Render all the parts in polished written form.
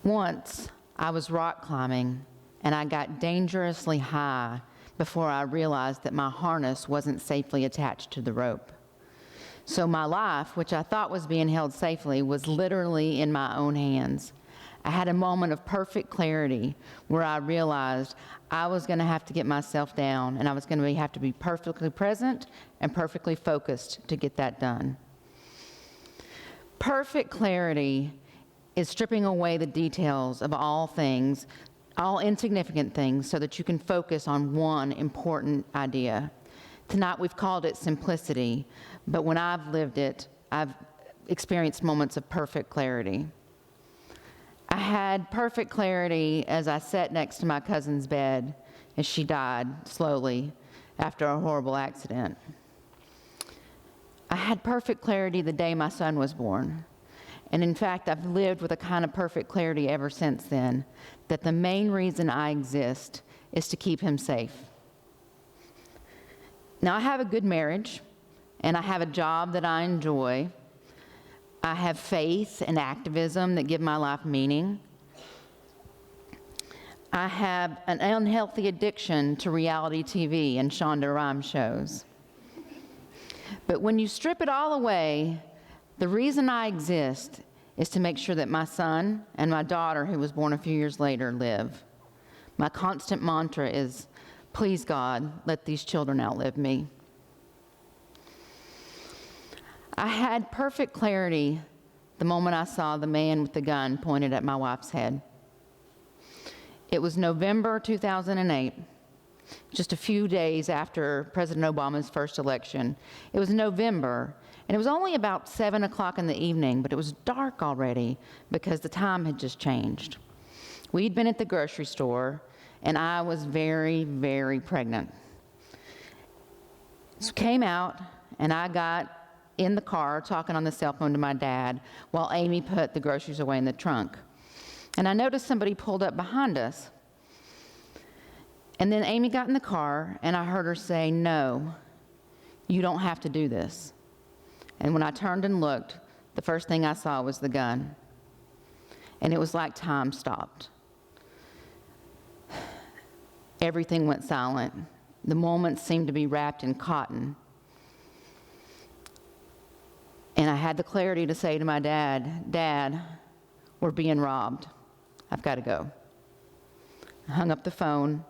Once, I was rock climbing, and I got dangerously high before I realized that my harness wasn't safely attached to the rope. So my life, which I thought was being held safely, was literally in my own hands. I had a moment of perfect clarity where I realized I was going to have to get myself down, and I was going to have to be perfectly present and perfectly focused to get that done. Perfect clarity is stripping away the details of all things, all insignificant things, so that you can focus on one important idea. Tonight we've called it simplicity, but when I've lived it, I've experienced moments of perfect clarity. I had perfect clarity as I sat next to my cousin's bed as she died slowly after a horrible accident. I had perfect clarity the day my son was born. And in fact, I've lived with a kind of perfect clarity ever since then, that the main reason I exist is to keep him safe. Now, I have a good marriage, and I have a job that I enjoy. I have faith and activism that give my life meaning. I have an unhealthy addiction to reality TV and Shonda Rhimes shows. But when you strip it all away, the reason I exist is to make sure that my son and my daughter, who was born a few years later, live. My constant mantra is, please God, let these children outlive me. I had perfect clarity the moment I saw the man with the gun pointed at my wife's head. It was November 2008, just a few days after President Obama's first election. It was November, and it was only about 7 o'clock in the evening, but it was dark already because the time had just changed. We'd been at the grocery store, and I was very, very pregnant. So came out, and I got in the car talking on the cell phone to my dad while Amy put the groceries away in the trunk. And I noticed somebody pulled up behind us. And then Amy got in the car, and I heard her say, "No, you don't have to do this." And when I turned and looked, the first thing I saw was the gun. And it was like time stopped. Everything went silent. The moment seemed to be wrapped in cotton. And I had the clarity to say to my dad, "Dad, we're being robbed. I've got to go." I hung up the phone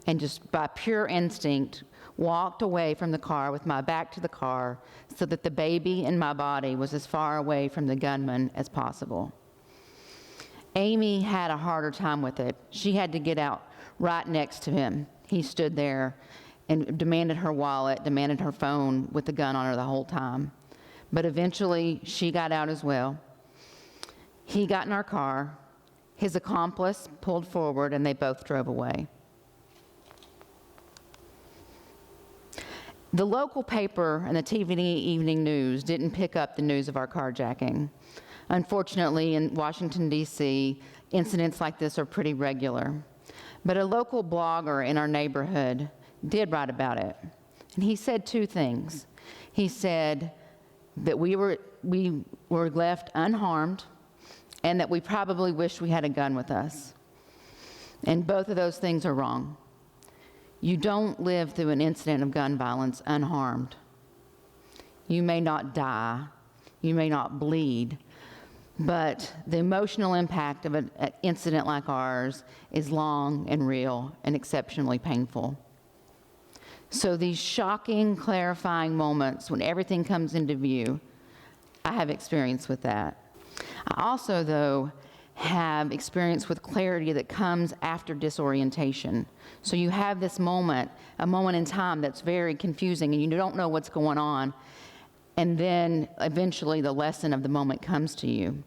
and just by pure instinct walked away from the car with my back to the car so that the baby in my body was as far away from the gunman as possible. Amy had a harder time with it. She had to get out right next to him. He stood there and demanded her wallet, demanded her phone with the gun on her the whole time. But eventually, she got out as well. He got in our car. His accomplice pulled forward, and they both drove away. The local paper and the TV evening news didn't pick up the news of our carjacking. Unfortunately, in Washington, D.C., incidents like this are pretty regular. But a local blogger in our neighborhood did write about it. And he said two things. He said that we were left unharmed and that we probably wish we had a gun with us. And both of those things are wrong. You don't live through an incident of gun violence unharmed. You may not die, you may not bleed, but the emotional impact of an incident like ours is long and real and exceptionally painful. So these shocking, clarifying moments when everything comes into view, I have experience with that. I also, though, have experience with clarity that comes after disorientation. So you have this moment, a moment in time that's very confusing and you don't know what's going on, and then eventually the lesson of the moment comes to you.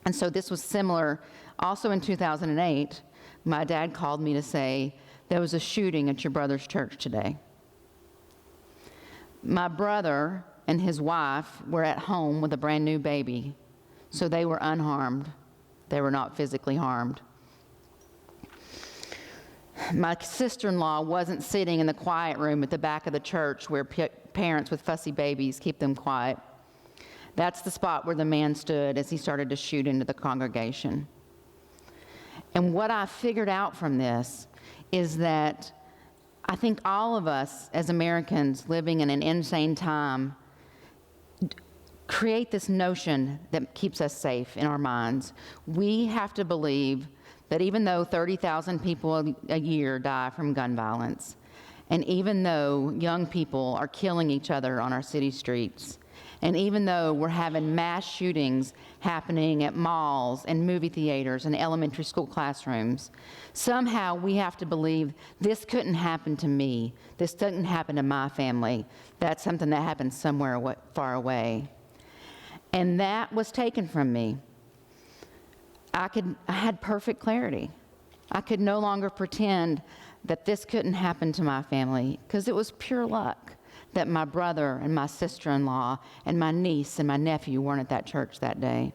And so this was similar. Also in 2008, my dad called me to say, "There was a shooting at your brother's church today." My brother and his wife were at home with a brand new baby, so they were unharmed. They were not physically harmed. My sister-in-law wasn't sitting in the quiet room at the back of the church where parents with fussy babies keep them quiet. That's the spot where the man stood as he started to shoot into the congregation. And what I figured out from this is that I think all of us as Americans living in an insane time create this notion that keeps us safe in our minds. We have to believe that even though 30,000 people a year die from gun violence, and even though young people are killing each other on our city streets, and even though we're having mass shootings happening at malls and movie theaters and elementary school classrooms, somehow we have to believe this couldn't happen to me. This doesn't happen to my family. That's something that happened somewhere far away. And that was taken from me. I had perfect clarity. I could no longer pretend that this couldn't happen to my family, because it was pure luck that my brother and my sister-in-law and my niece and my nephew weren't at that church that day.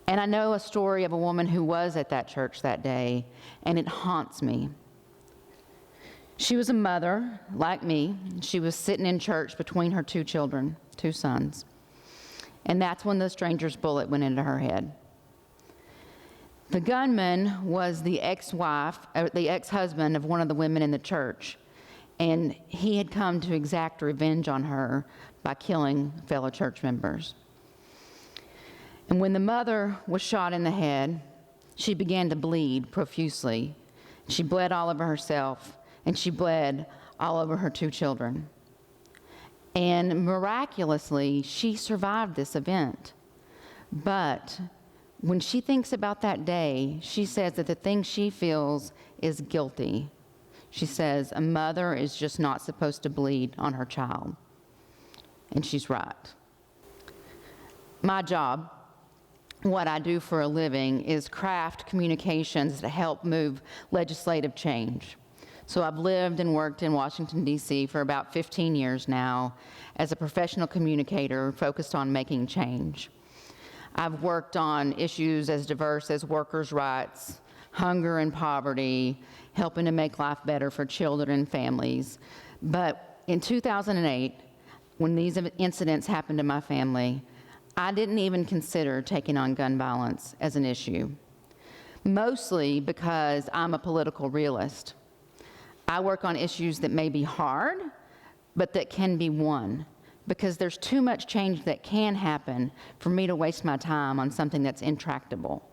And I know a story of a woman who was at that church that day, and it haunts me. She was a mother, like me. She was sitting in church between her two children, two sons. And that's when the stranger's bullet went into her head. The gunman was the ex-husband of one of the women in the church, and he had come to exact revenge on her by killing fellow church members. And when the mother was shot in the head, she began to bleed profusely. She bled all over herself, and she bled all over her two children. And miraculously, she survived this event. But when she thinks about that day, she says that the thing she feels is guilty. She says, a mother is just not supposed to bleed on her child. And she's right. My job, what I do for a living, is craft communications to help move legislative change. So I've lived and worked in Washington, D.C. for about 15 years now as a professional communicator focused on making change. I've worked on issues as diverse as workers' rights, hunger and poverty, helping to make life better for children and families. But in 2008, when these incidents happened to my family, I didn't even consider taking on gun violence as an issue, mostly because I'm a political realist. I work on issues that may be hard, but that can be won, because there's too much change that can happen for me to waste my time on something that's intractable.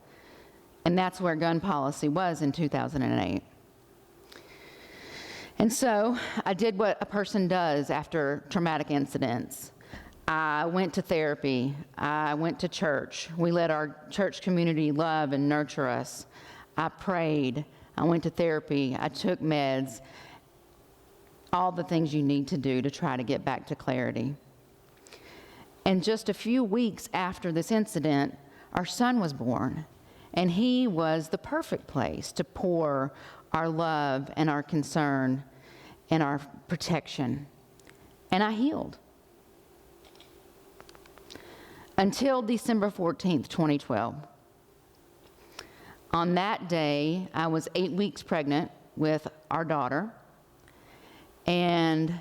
And that's where gun policy was in 2008. And so I did what a person does after traumatic incidents. I went to therapy. I went to church. We let our church community love and nurture us. I prayed. I went to therapy. I took meds. All the things you need to do to try to get back to clarity. And just a few weeks after this incident, our son was born. And he was the perfect place to pour our love and our concern and our protection. And I healed. Until December 14th, 2012. On that day, I was 8 weeks pregnant with our daughter. And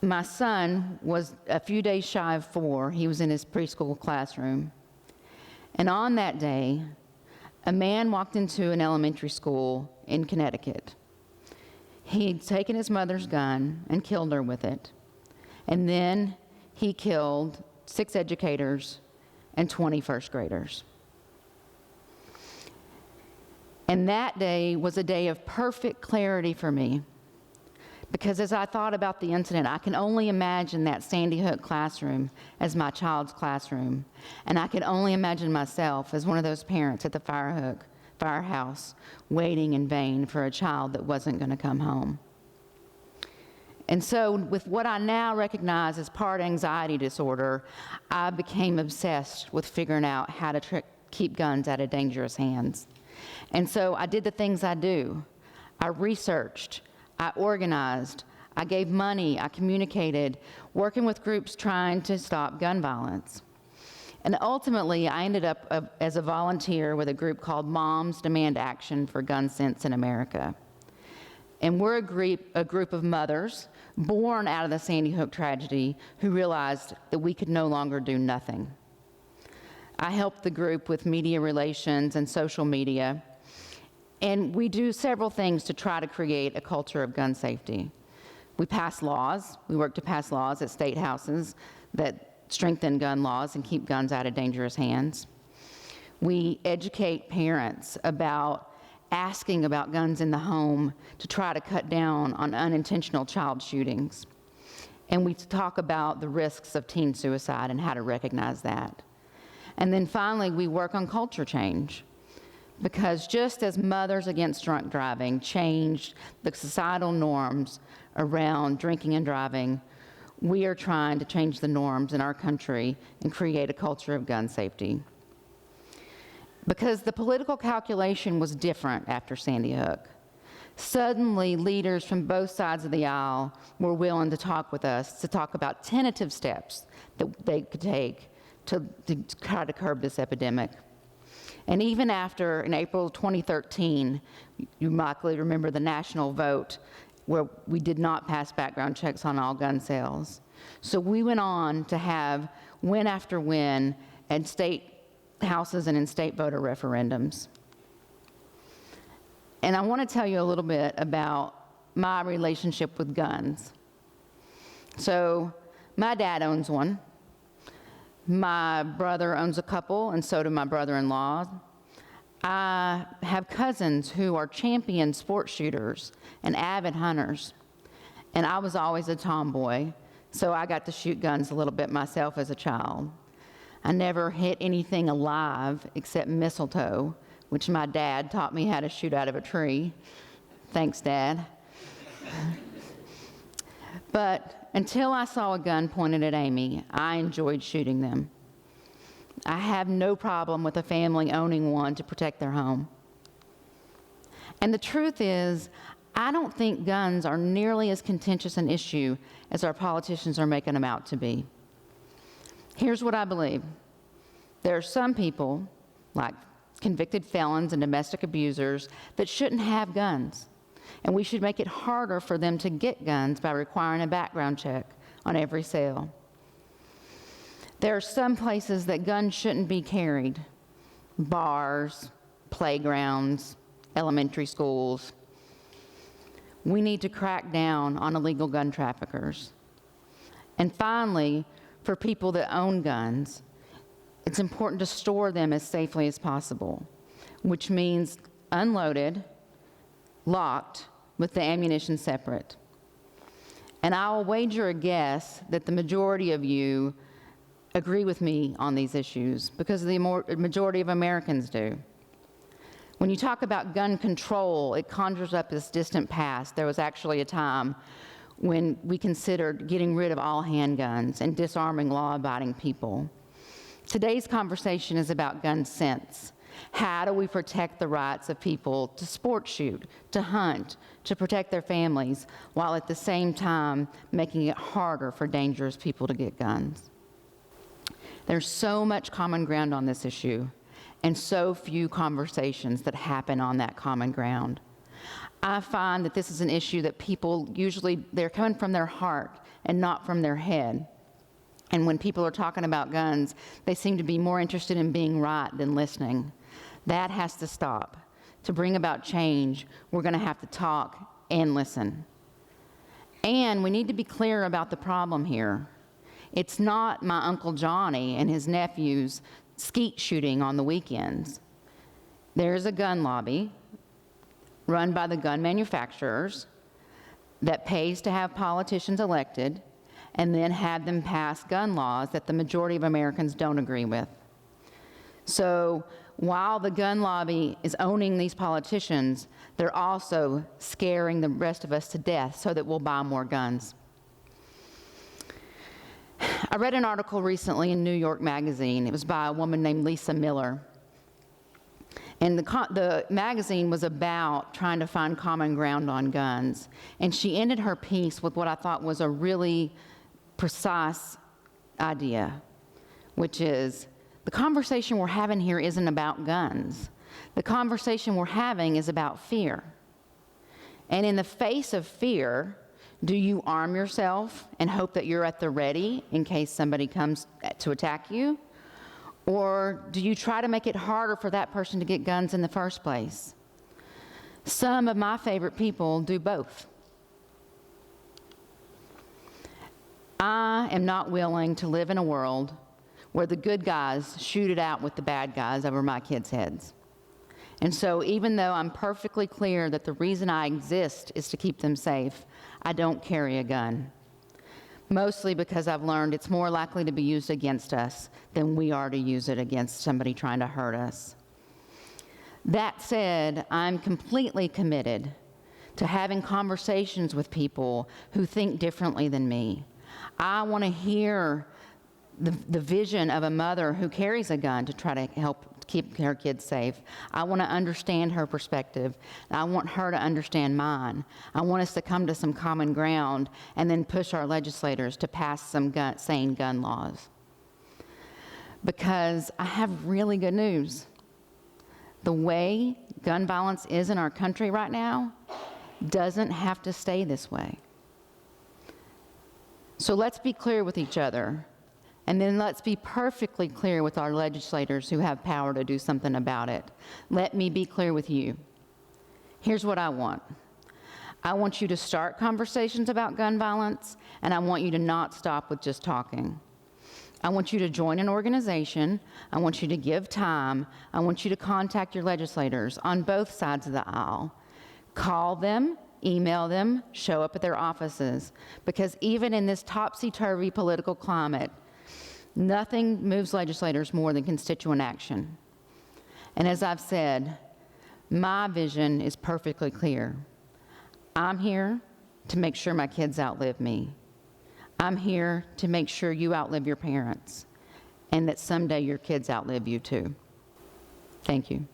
my son was a few days shy of 4. He was in his preschool classroom. And on that day, a man walked into an elementary school in Connecticut. He'd taken his mother's gun and killed her with it. And then he killed 6 educators and 20 first graders. And that day was a day of perfect clarity for me, because as I thought about the incident, I can only imagine that Sandy Hook classroom as my child's classroom, and I could only imagine myself as one of those parents at the firehouse, waiting in vain for a child that wasn't going to come home. And so with what I now recognize as part anxiety disorder, I became obsessed with figuring out how to keep guns out of dangerous hands. And so I did the things I do. I researched, I organized, I gave money, I communicated, working with groups trying to stop gun violence. And ultimately, I ended up as a volunteer with a group called Moms Demand Action for Gun Sense in America. And we're a group of mothers born out of the Sandy Hook tragedy who realized that we could no longer do nothing. I help the group with media relations and social media, and we do several things to try to create a culture of gun safety. We pass laws. We work to pass laws at state houses that strengthen gun laws and keep guns out of dangerous hands. We educate parents about asking about guns in the home to try to cut down on unintentional child shootings. And we talk about the risks of teen suicide and how to recognize that. And then finally, we work on culture change. Because just as Mothers Against Drunk Driving changed the societal norms around drinking and driving, we are trying to change the norms in our country and create a culture of gun safety. Because the political calculation was different after Sandy Hook. Suddenly, leaders from both sides of the aisle were willing to talk with us, to talk about tentative steps that they could take to try to curb this epidemic. And even after, in April 2013, you likely remember the national vote where we did not pass background checks on all gun sales. So we went on to have win after win at state houses and in state voter referendums. And I want to tell you a little bit about my relationship with guns. So my dad owns one. My brother owns a couple, and so do my brother-in-law. I have cousins who are champion sport shooters and avid hunters. And I was always a tomboy, so I got to shoot guns a little bit myself as a child. I never hit anything alive except mistletoe, which my dad taught me how to shoot out of a tree. Thanks, Dad. But until I saw a gun pointed at Amy, I enjoyed shooting them. I have no problem with a family owning one to protect their home. And the truth is, I don't think guns are nearly as contentious an issue as our politicians are making them out to be. Here's what I believe. There are some people, like convicted felons and domestic abusers, that shouldn't have guns. And we should make it harder for them to get guns by requiring a background check on every sale. There are some places that guns shouldn't be carried. Bars, playgrounds, elementary schools. We need to crack down on illegal gun traffickers. And finally, for people that own guns, it's important to store them as safely as possible, which means unloaded, locked, with the ammunition separate. And I'll wager a guess that the majority of you agree with me on these issues, because the majority of Americans do. When you talk about gun control, it conjures up this distant past. There was actually a time when we considered getting rid of all handguns and disarming law-abiding people. Today's conversation is about gun sense. How do we protect the rights of people to sport shoot, to hunt, to protect their families, while at the same time making it harder for dangerous people to get guns? There's so much common ground on this issue, and so few conversations that happen on that common ground. I find that this is an issue that people usually, they're coming from their heart and not from their head. And when people are talking about guns, they seem to be more interested in being right than listening. That has to stop. To bring about change, we're going to have to talk and listen. And we need to be clear about the problem here. It's not my Uncle Johnny and his nephews skeet shooting on the weekends. There's a gun lobby run by the gun manufacturers that pays to have politicians elected and then have them pass gun laws that the majority of Americans don't agree with. So while the gun lobby is owning these politicians, they're also scaring the rest of us to death so that we'll buy more guns. I read an article recently in New York Magazine. It was by a woman named Lisa Miller. And the magazine was about trying to find common ground on guns. And she ended her piece with what I thought was a really precise idea, which is, the conversation we're having here isn't about guns. The conversation we're having is about fear. And in the face of fear, do you arm yourself and hope that you're at the ready in case somebody comes to attack you? Or do you try to make it harder for that person to get guns in the first place? Some of my favorite people do both. I am not willing to live in a world where the good guys shoot it out with the bad guys over my kids' heads. And so even though I'm perfectly clear that the reason I exist is to keep them safe, I don't carry a gun. Mostly because I've learned it's more likely to be used against us than we are to use it against somebody trying to hurt us. That said, I'm completely committed to having conversations with people who think differently than me. I want to hear the vision of a mother who carries a gun to try to help keep her kids safe. I want to understand her perspective. I want her to understand mine. I want us to come to some common ground and then push our legislators to pass some sane gun laws. Because I have really good news. The way gun violence is in our country right now doesn't have to stay this way. So let's be clear with each other. And then let's be perfectly clear with our legislators who have power to do something about it. Let me be clear with you. Here's what I want. I want you to start conversations about gun violence, and I want you to not stop with just talking. I want you to join an organization. I want you to give time. I want you to contact your legislators on both sides of the aisle. Call them, email them, show up at their offices, because even in this topsy-turvy political climate, nothing moves legislators more than constituent action. And as I've said, my vision is perfectly clear. I'm here to make sure my kids outlive me. I'm here to make sure you outlive your parents, and that someday your kids outlive you too. Thank you.